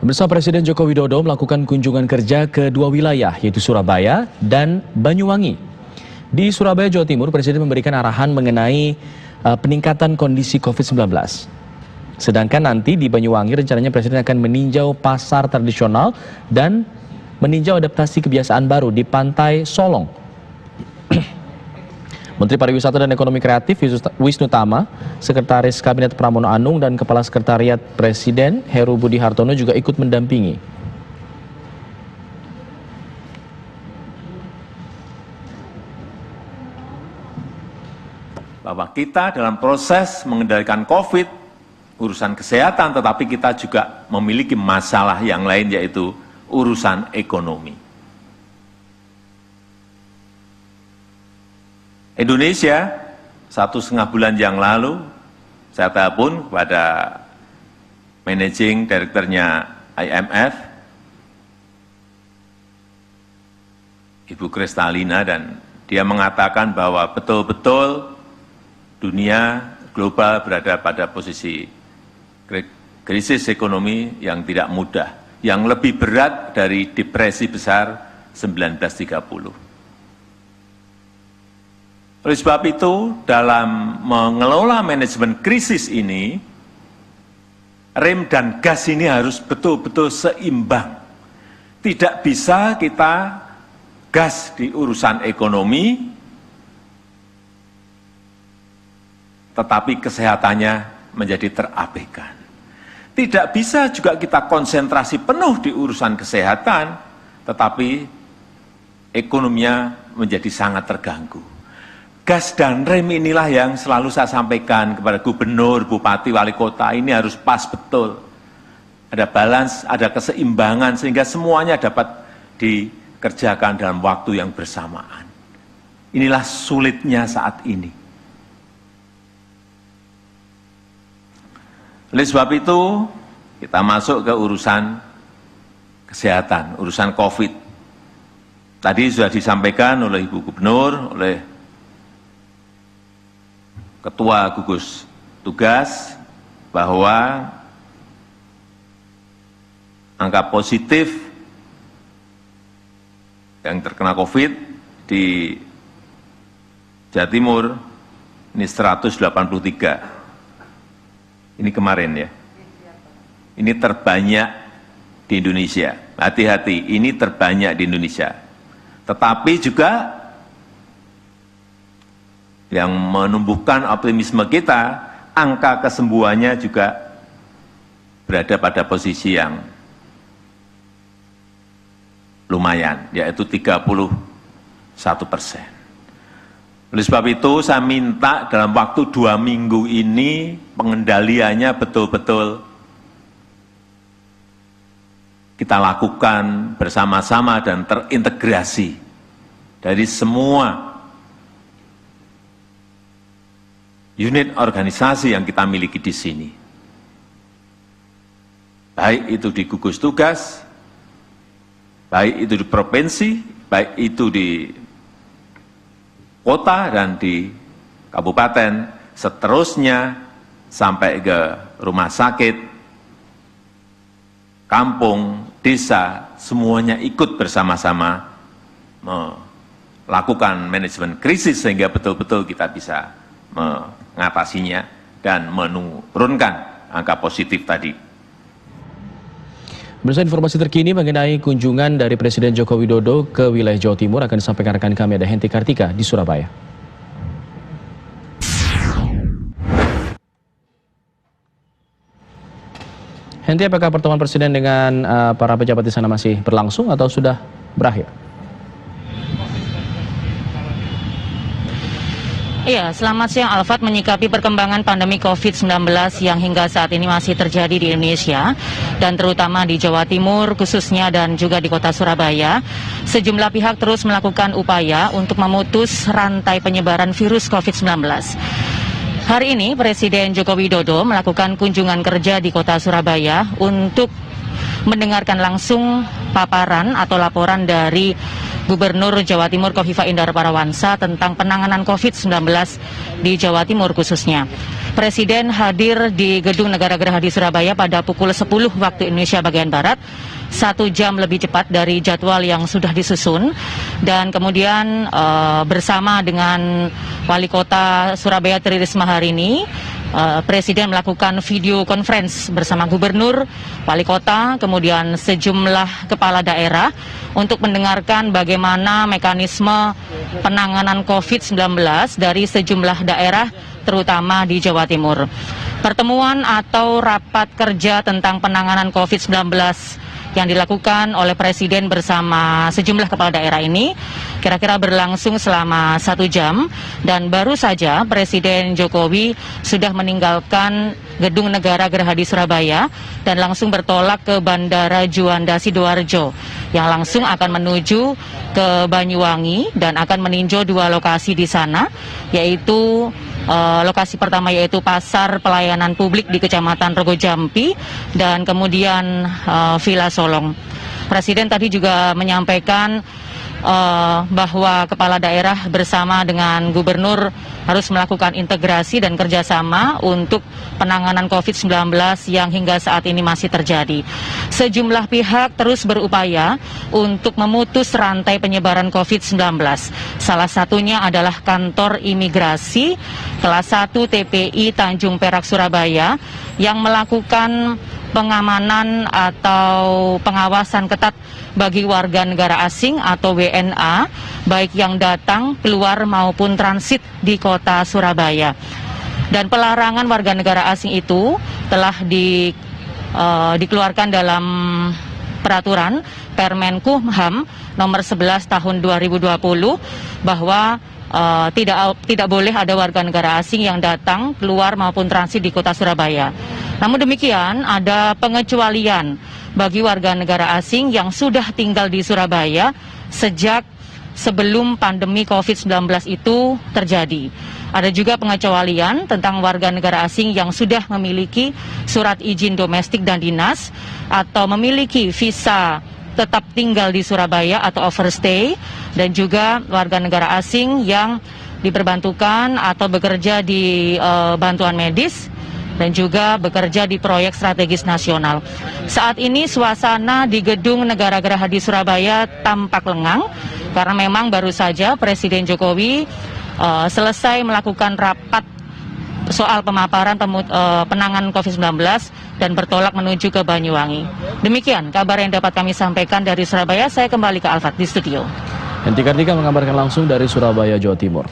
Bersama Presiden Joko Widodo melakukan kunjungan kerja ke dua wilayah, yaitu Surabaya dan Banyuwangi. Di Surabaya, Jawa Timur, Presiden memberikan arahan mengenai peningkatan kondisi COVID-19. Sedangkan nanti di Banyuwangi rencananya Presiden akan meninjau pasar tradisional dan meninjau adaptasi kebiasaan baru di Pantai Solong. Menteri Pariwisata dan Ekonomi Kreatif Wisnu Tama, Sekretaris Kabinet Pramono Anung dan Kepala Sekretariat Presiden Heru Budi Hartono juga ikut mendampingi. Bahwa kita dalam proses mengendalikan COVID, urusan kesehatan, tetapi kita juga memiliki masalah yang lain, yaitu urusan ekonomi. Indonesia 1,5 bulan yang lalu, saya telepon kepada managing direkturnya IMF, Ibu Kristalina, dan dia mengatakan bahwa betul-betul dunia global berada pada posisi krisis ekonomi yang tidak mudah, yang lebih berat dari depresi besar 1930. Oleh sebab itu, dalam mengelola manajemen krisis ini, rem dan gas ini harus betul-betul seimbang. Tidak bisa kita gas di urusan ekonomi, tetapi kesehatannya menjadi terabaikan. Tidak bisa juga kita konsentrasi penuh di urusan kesehatan, tetapi ekonominya menjadi sangat terganggu. Gas dan rem inilah yang selalu saya sampaikan kepada gubernur, bupati, wali kota, ini harus pas betul. Ada balance, ada keseimbangan, sehingga semuanya dapat dikerjakan dalam waktu yang bersamaan. Inilah sulitnya saat ini. Oleh sebab itu, kita masuk ke urusan kesehatan, urusan COVID. Tadi sudah disampaikan oleh Ibu Gubernur, oleh Ketua Gugus Tugas, bahwa angka positif yang terkena COVID di Jawa Timur ini 183. Ini kemarin ya. Ini terbanyak di Indonesia. Hati-hati, ini terbanyak di Indonesia. Tetapi juga yang menumbuhkan optimisme kita, angka kesembuhannya juga berada pada posisi yang lumayan, yaitu 31%. Oleh sebab itu, saya minta dalam waktu 2 minggu ini, pengendaliannya betul-betul kita lakukan bersama-sama dan terintegrasi dari semua unit organisasi yang kita miliki di sini. Baik itu di gugus tugas, baik itu di provinsi, baik itu di kota dan di kabupaten, seterusnya sampai ke rumah sakit, kampung, desa, semuanya ikut bersama-sama melakukan manajemen krisis sehingga betul-betul kita bisa mengatasinya dan menurunkan angka positif tadi. Bersama informasi terkini mengenai kunjungan dari Presiden Joko Widodo ke wilayah Jawa Timur akan disampaikan rekan kami, ada Henti Kartika di Surabaya. Henti, apakah pertemuan Presiden dengan para pejabat di sana masih berlangsung atau sudah berakhir? Iya, selamat siang Alfat. Menyikapi perkembangan pandemi COVID-19 yang hingga saat ini masih terjadi di Indonesia dan terutama di Jawa Timur khususnya dan juga di kota Surabaya, sejumlah pihak terus melakukan upaya untuk memutus rantai penyebaran virus COVID-19. Hari ini Presiden Joko Widodo melakukan kunjungan kerja di kota Surabaya untuk mendengarkan langsung paparan atau laporan dari Gubernur Jawa Timur Khofifah Indar Parawansa tentang penanganan COVID-19 di Jawa Timur khususnya. Presiden hadir di Gedung Negara Gerahadi Surabaya pada pukul 10 waktu Indonesia bagian Barat, 1 jam lebih cepat dari jadwal yang sudah disusun, dan kemudian bersama dengan Wali Kota Surabaya Tri Risma hari ini, Presiden melakukan video conference bersama Gubernur, Wali Kota, kemudian sejumlah kepala daerah untuk mendengarkan bagaimana mekanisme penanganan COVID-19 dari sejumlah daerah, terutama di Jawa Timur. Pertemuan atau rapat kerja tentang penanganan COVID-19 yang dilakukan oleh Presiden bersama sejumlah kepala daerah ini kira-kira berlangsung selama 1 jam, dan baru saja Presiden Jokowi sudah meninggalkan Gedung Negara Gerahadi Surabaya dan langsung bertolak ke Bandara Juanda Sidoarjo yang langsung akan menuju ke Banyuwangi dan akan meninjau 2 lokasi di sana, yaitu lokasi pertama yaitu Pasar Pelayanan Publik di Kecamatan Rogojampi dan kemudian Villa Solong. Presiden tadi juga menyampaikan bahwa kepala daerah bersama dengan gubernur harus melakukan integrasi dan kerjasama untuk penanganan COVID-19 yang hingga saat ini masih terjadi. Sejumlah pihak terus berupaya untuk memutus rantai penyebaran COVID-19. Salah satunya adalah kantor imigrasi kelas 1 TPI Tanjung Perak Surabaya yang melakukan pengamanan atau pengawasan ketat bagi warga negara asing atau WNA, baik yang datang, keluar maupun transit di kota Surabaya. Dan pelarangan warga negara asing itu telah dikeluarkan dalam peraturan Permenkumham nomor 11 tahun 2020 bahwa tidak boleh ada warga negara asing yang datang, keluar maupun transit di kota Surabaya. Namun demikian, ada pengecualian bagi warga negara asing yang sudah tinggal di Surabaya sejak sebelum pandemi COVID-19 itu terjadi. Ada juga pengecualian tentang warga negara asing yang sudah memiliki surat izin domestik dan dinas atau memiliki visa tetap tinggal di Surabaya atau overstay, dan juga warga negara asing yang diperbantukan atau bekerja di bantuan medis dan juga bekerja di proyek strategis nasional. Saat ini suasana di Gedung Negara Gerahadi Surabaya tampak lengang karena memang baru saja Presiden Jokowi selesai melakukan rapat soal pemaparan penanganan COVID-19 dan bertolak menuju ke Banyuwangi. Demikian kabar yang dapat kami sampaikan dari Surabaya. Saya kembali ke Alfat di studio. Henti Kartika mengabarkan langsung dari Surabaya, Jawa Timur.